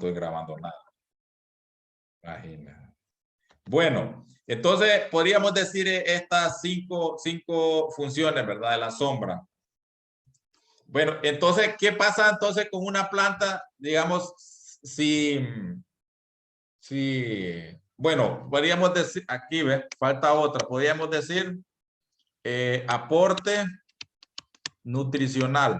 estoy grabando nada. Imagínate. Bueno, entonces podríamos decir estas cinco funciones, ¿verdad? De la sombra. Bueno, entonces, ¿qué pasa entonces con una planta, digamos, bueno, podríamos decir, aquí ve, falta otra, podríamos decir aporte nutricional.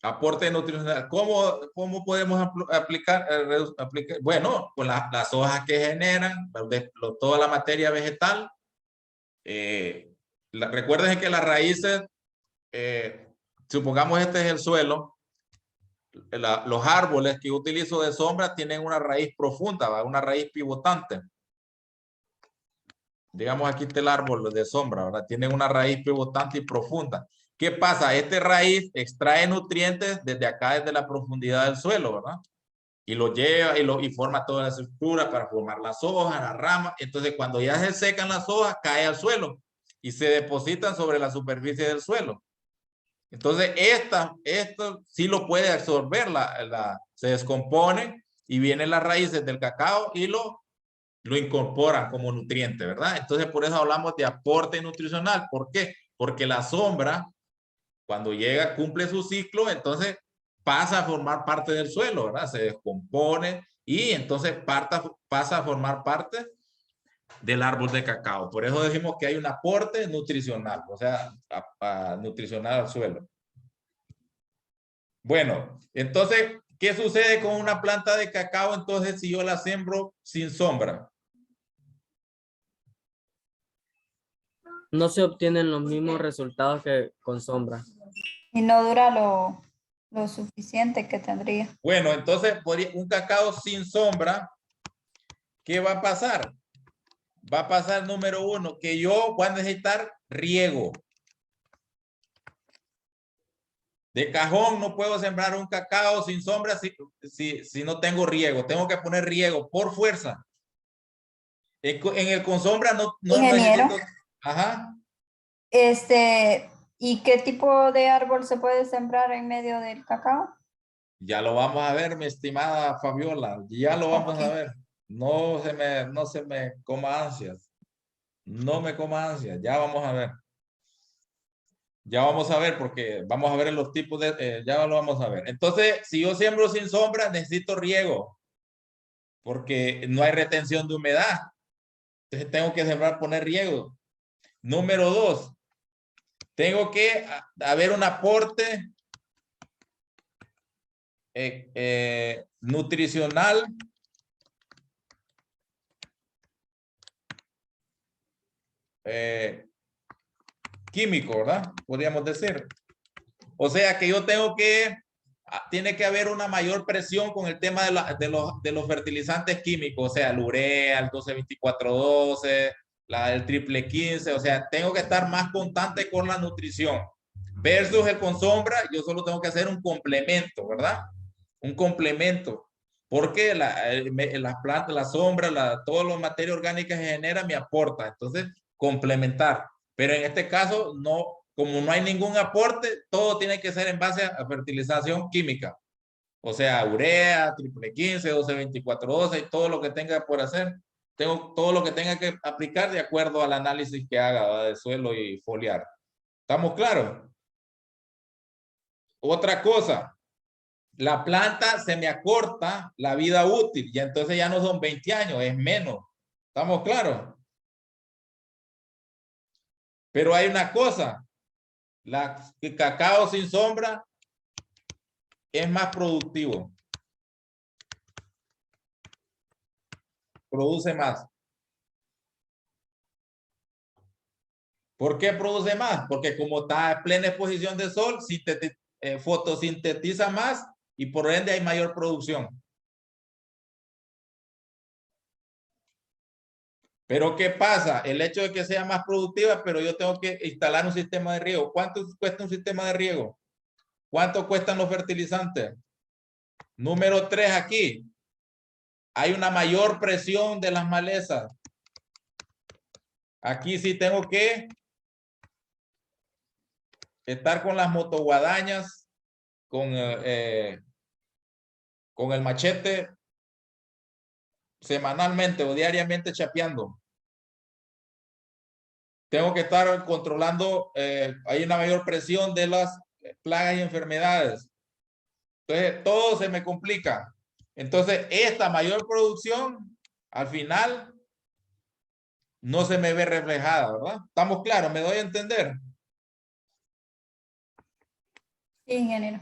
Aporte nutricional. ¿Cómo podemos aplicar? Bueno, con las hojas que generan, toda la materia vegetal. Recuerden que las raíces, supongamos este es el suelo, los árboles que yo utilizo de sombra tienen una raíz profunda, ¿va? Una raíz pivotante. Digamos aquí está el árbol de sombra, ¿verdad? Tiene una raíz pivotante y profunda. ¿Qué pasa? Este raíz extrae nutrientes desde acá, desde la profundidad del suelo, ¿verdad? Y lo lleva y forma toda la estructura para formar las hojas, las ramas. Entonces, cuando ya se secan las hojas, cae al suelo y se depositan sobre la superficie del suelo. Entonces, esto sí lo puede absorber, se descompone y vienen las raíces del cacao y lo incorporan como nutriente, ¿verdad? Entonces, por eso hablamos de aporte nutricional. ¿Por qué? Porque la sombra, cuando llega, cumple su ciclo, entonces pasa a formar parte del suelo, ¿verdad? Se descompone y entonces pasa a formar parte del árbol de cacao. Por eso decimos que hay un aporte nutricional, o sea, nutricional al suelo. Bueno, entonces, ¿qué sucede con una planta de cacao entonces si yo la siembro sin sombra? No se obtienen los mismos resultados que con sombra. Y no dura lo suficiente que tendría. Bueno, entonces, un cacao sin sombra, ¿qué va a pasar? Va a pasar, número uno, que yo voy a necesitar riego. De cajón no puedo sembrar un cacao sin sombra si no tengo riego. Tengo que poner riego por fuerza. En el con sombra no Ingeniero. necesito. Ajá. ¿Y qué tipo de árbol se puede sembrar en medio del cacao? Ya lo vamos a ver, mi estimada Fabiola. Ya lo vamos a ver. No se me coma ansias. No me coma ansias. Ya vamos a ver. Ya vamos a ver porque vamos a ver los tipos de... ya lo vamos a ver. Entonces, si yo siembro sin sombra, necesito riego. Porque no hay retención de humedad. Entonces tengo que sembrar, poner riego. Número dos, tengo que haber un aporte nutricional químico, ¿verdad? Podríamos decir. O sea que yo tengo que, tiene que haber una mayor presión con el tema de los fertilizantes químicos, o sea, el urea, el 12-24-12, el triple 15, o sea, tengo que estar más constante con la nutrición. Versus el con sombra, yo solo tengo que hacer un complemento, ¿verdad? Un complemento. Porque las plantas, la sombra, todas las materias orgánicas que genera me aporta. Entonces, complementar. Pero en este caso, no, como no hay ningún aporte, todo tiene que ser en base a fertilización química. O sea, urea, triple 15, 12-24-12 y todo lo que tenga por hacer. Tengo todo lo que tenga que aplicar de acuerdo al análisis que haga, ¿verdad? De suelo y foliar. ¿Estamos claros? Otra cosa, la planta se me acorta la vida útil y entonces ya no son 20 años, es menos. ¿Estamos claros? Pero hay una cosa, el cacao sin sombra es más productivo. Produce más. ¿Por qué produce más? Porque como está en plena exposición de sol, fotosintetiza más y por ende hay mayor producción. Pero ¿qué pasa? El hecho de que sea más productiva, pero yo tengo que instalar un sistema de riego. ¿Cuánto cuesta un sistema de riego? ¿Cuánto cuestan los fertilizantes? Número 3 aquí. Hay una mayor presión de las malezas. Aquí sí tengo que estar con las motoguadañas, con el machete semanalmente o diariamente chapeando. Tengo que estar controlando, hay una mayor presión de las plagas y enfermedades. Entonces, todo se me complica. Entonces, esta mayor producción, al final, no se me ve reflejada, ¿verdad? ¿Estamos claros? ¿Me doy a entender? Sí, ingeniero.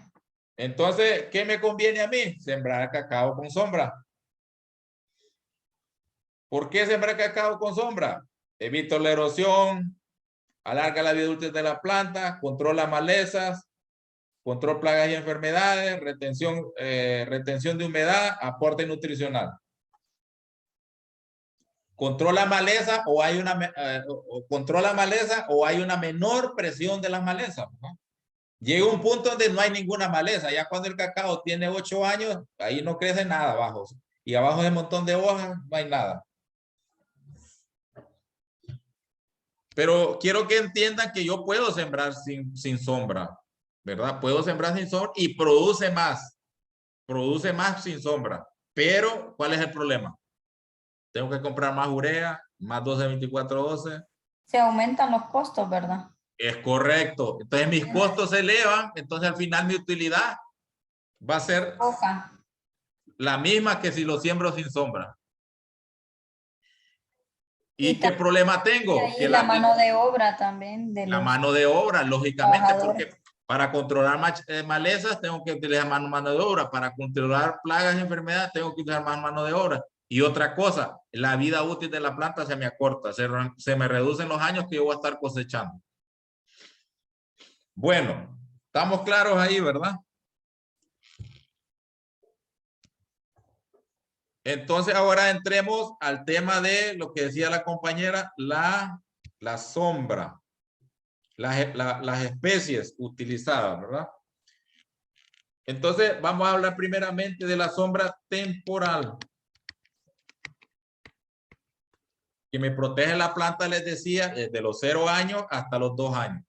Entonces, ¿qué me conviene a mí? Sembrar cacao con sombra. ¿Por qué sembrar cacao con sombra? Evito la erosión, alarga la vida útil de la planta, controla malezas, control plagas y enfermedades, retención de humedad, aporte nutricional. Controla maleza o hay una menor presión de las malezas, ¿no? Llega un punto donde no hay ninguna maleza. Ya cuando el cacao tiene 8 años, ahí no crece nada abajo. Y abajo de un montón de hojas no hay nada. Pero quiero que entiendan que yo puedo sembrar sin sombra, ¿verdad? Puedo sembrar sin sombra y produce más sin sombra. Pero, ¿cuál es el problema? Tengo que comprar más urea, más 12-24-12. Se aumentan los costos, ¿verdad? Es correcto. Entonces mis costos se elevan, entonces al final mi utilidad va a ser Poca. la misma que si lo siembro sin sombra. ¿Y Y qué problema tengo? ahí Que la mano de obra también de la los mano de obra, lógicamente, trabajadores. porque para controlar malezas tengo que utilizar mano de obra. Para controlar plagas y enfermedades tengo que utilizar más mano de obra. Y otra cosa, la vida útil de la planta se me acorta, se me reducen los años que yo voy a estar cosechando. Bueno, estamos claros ahí, ¿verdad? Entonces ahora entremos al tema de lo que decía la compañera, la sombra, las especies utilizadas, ¿verdad? Entonces vamos a hablar primeramente de la sombra temporal, que me protege la planta, les decía, desde los 0 años hasta los 2 años.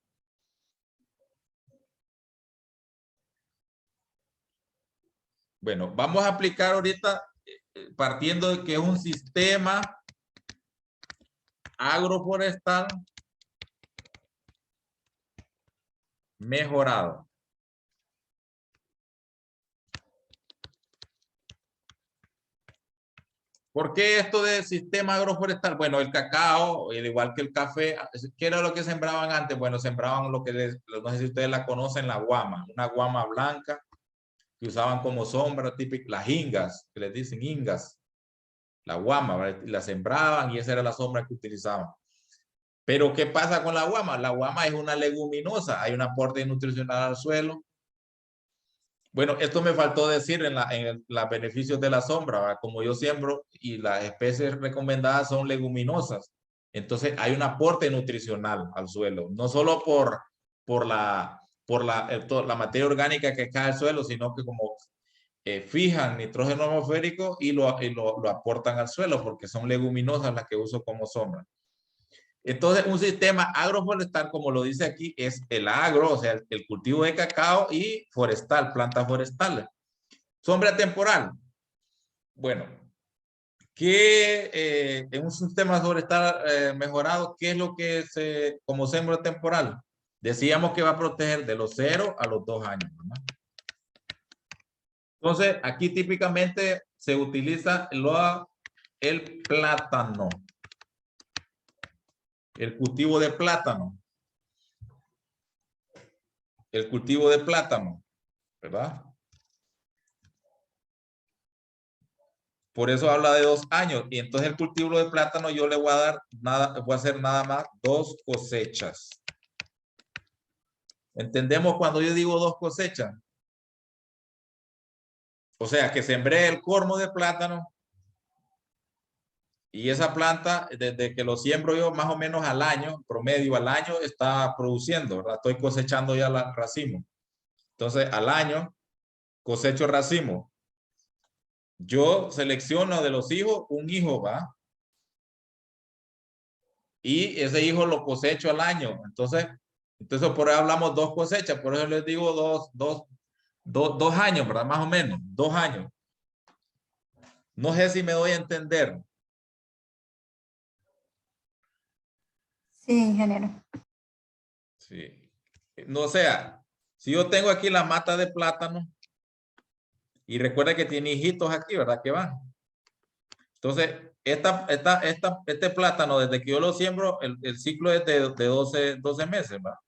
Bueno, vamos a aplicar ahorita, partiendo de que es un sistema agroforestal mejorado. ¿Por qué esto de sistema agroforestal? Bueno, el cacao, al igual que el café, ¿qué era lo que sembraban antes? Bueno, sembraban lo que no sé si ustedes la conocen, la guama, una guama blanca que usaban como sombra típica, las ingas, que les dicen ingas, la guama, ¿verdad? La sembraban y esa era la sombra que utilizaban. Pero ¿qué pasa con la guama? La guama es una leguminosa, hay un aporte nutricional al suelo. Bueno, esto me faltó decir en los beneficios de la sombra, ¿verdad? Como yo siembro y las especies recomendadas son leguminosas, entonces hay un aporte nutricional al suelo, no solo por la materia orgánica que cae al suelo, sino que como fijan nitrógeno atmosférico y lo aportan al suelo, porque son leguminosas las que uso como sombra. Entonces, un sistema agroforestal, como lo dice aquí, es el agro, o sea, el cultivo de cacao, y forestal, plantas forestales. Sombra temporal. Bueno, en un sistema forestal mejorado, ¿qué es lo que como sombra temporal? Decíamos que va a proteger de los 0 a los 2 años, ¿verdad? Entonces, aquí típicamente se utiliza el plátano. El cultivo de plátano. El cultivo de plátano, ¿verdad? Por eso habla de 2 años. Y entonces el cultivo de plátano yo le voy a dar voy a hacer nada más 2 cosechas. ¿Entendemos cuando yo digo 2 cosechas? O sea, que sembré el cormo de plátano y esa planta, desde que lo siembro yo, más o menos al año, promedio al año, está produciendo, ¿verdad? Estoy cosechando ya el racimo. Entonces, al año cosecho racimo. Yo selecciono de los hijos un hijo, ¿va? Y ese hijo lo cosecho al año. Entonces, Entonces, por eso hablamos 2 cosechas, por eso les digo 2 años, ¿verdad? Más o menos, 2 años. No sé si me doy a entender. Sí, ingeniero. Sí. No sea, si yo tengo aquí la mata de plátano, y recuerda que tiene hijitos aquí, ¿verdad? Que van. Entonces, este plátano, desde que yo lo siembro, el ciclo es de 12 meses, ¿va?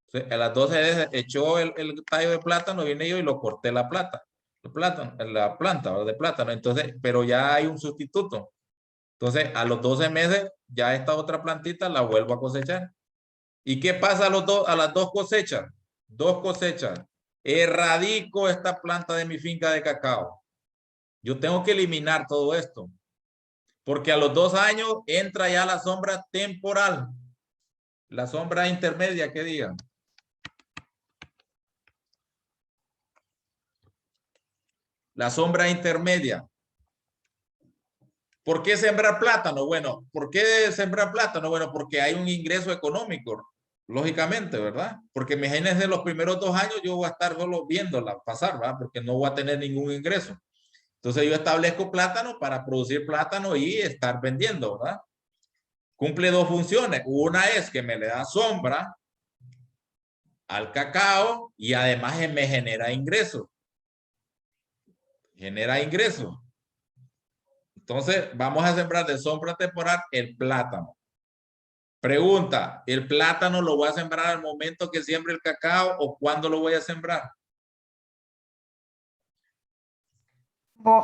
Entonces, a las 12 veces echó el tallo de plátano, vine yo y lo corté la planta, ¿verdad? De plátano. Entonces, pero ya hay un sustituto. Entonces, a los 12 meses, ya esta otra plantita la vuelvo a cosechar. ¿Y qué pasa a las 2 cosechas? 2 cosechas. Erradico esta planta de mi finca de cacao. Yo tengo que eliminar todo esto. Porque a los 2 años entra ya la sombra temporal. La sombra intermedia, que digan. La sombra intermedia. ¿Por qué sembrar plátano? Bueno, ¿por qué sembrar plátano? Bueno, porque hay un ingreso económico, lógicamente, ¿verdad? Porque imagínense los primeros 2 años yo voy a estar solo viéndola pasar, ¿verdad? Porque no voy a tener ningún ingreso. Entonces yo establezco plátano para producir plátano y estar vendiendo, ¿verdad? Cumple 2 funciones. Una es que me le da sombra al cacao y además me genera ingresos. Genera ingresos. Entonces, vamos a sembrar de sombra temporal el plátano. Pregunta, ¿el plátano lo voy a sembrar al momento que siembre el cacao o cuándo lo voy a sembrar?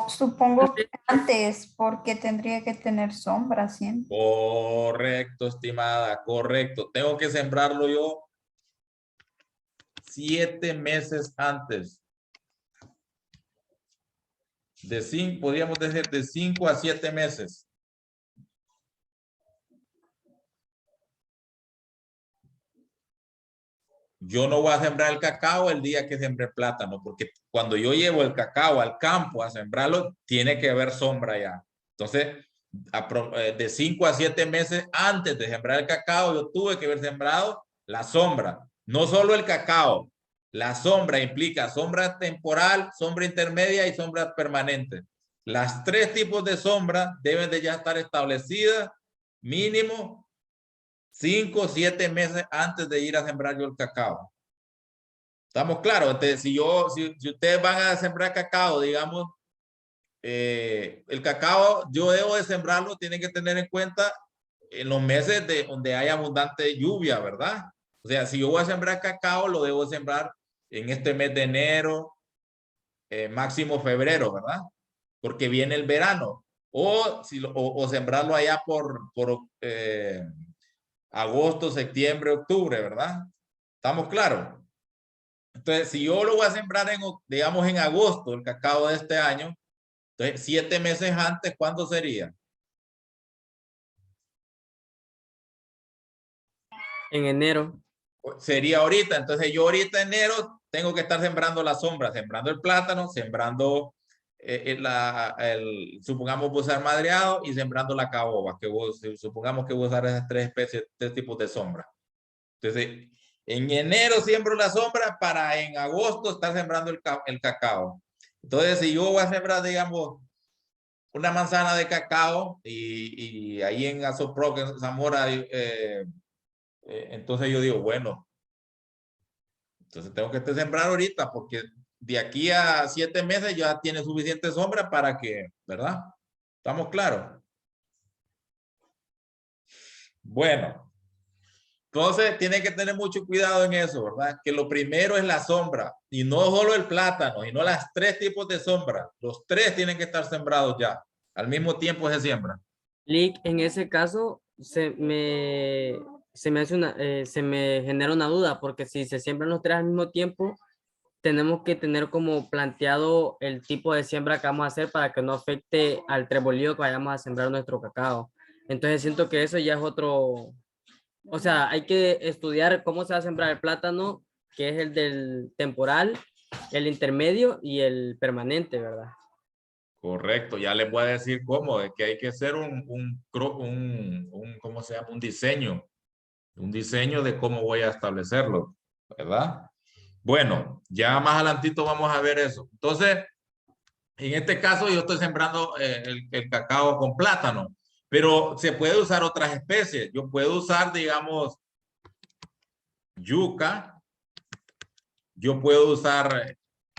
Supongo que antes, porque tendría que tener sombra siempre. Correcto, estimada, correcto. Tengo que sembrarlo yo 7 meses antes. Podríamos decir de 5 a 7 meses. Yo no voy a sembrar el cacao el día que sembre el plátano, porque cuando yo llevo el cacao al campo a sembrarlo, tiene que haber sombra ya. Entonces, de 5 a 7 meses antes de sembrar el cacao, yo tuve que haber sembrado la sombra. No solo el cacao, la sombra implica sombra temporal, sombra intermedia y sombra permanente. Las 3 tipos de sombra deben de ya estar establecidas mínimo 5 o 7 meses antes de ir a sembrar yo el cacao. ¿Estamos claros? Entonces, si ustedes van a sembrar cacao, digamos, el cacao yo debo de sembrarlo, tienen que tener en cuenta en los meses donde hay abundante lluvia, ¿verdad? O sea, si yo voy a sembrar cacao, lo debo sembrar en este mes de enero, máximo febrero, ¿verdad? Porque viene el verano. O sembrarlo allá por agosto, septiembre, octubre, ¿verdad? ¿Estamos claros? Entonces, si yo lo voy a sembrar digamos, en agosto, el cacao de este año, entonces 7 meses antes, ¿cuándo sería? En enero. Sería ahorita. Entonces, yo ahorita en enero tengo que estar sembrando la sombra, sembrando el plátano, sembrando supongamos usar madreado y sembrando la caoba, supongamos que voy a usar esas 3 especies, 3 tipos de sombra. Entonces, en enero siembro la sombra para en agosto estar sembrando el cacao. Entonces, si yo voy a sembrar, digamos, una manzana de cacao y ahí en Azoproc, en Zamora, entonces yo digo, bueno, entonces tengo que sembrar ahorita porque de aquí a 7 meses ya tiene suficiente sombra para que, ¿verdad? ¿Estamos claros? Bueno. Entonces, tiene que tener mucho cuidado en eso, ¿verdad? Que lo primero es la sombra y no solo el plátano, y no las 3 tipos de sombra. Los 3 tienen que estar sembrados ya. Al mismo tiempo se siembra. Lick, en ese caso, se me genera una duda, porque si se siembran los 3 al mismo tiempo, tenemos que tener como planteado el tipo de siembra que vamos a hacer para que no afecte al trebolío que vayamos a sembrar nuestro cacao. Entonces siento que eso ya es otro, o sea, hay que estudiar cómo se va a sembrar el plátano, que es el del temporal, el intermedio y el permanente, ¿verdad? Correcto, ya les voy a decir cómo, es que hay que hacer ¿cómo se llama? Un diseño Un diseño de cómo voy a establecerlo, ¿verdad? Bueno, ya más adelantito vamos a ver eso. Entonces, en este caso yo estoy sembrando el cacao con plátano, pero se puede usar otras especies. Yo puedo usar, digamos, yuca. Yo puedo usar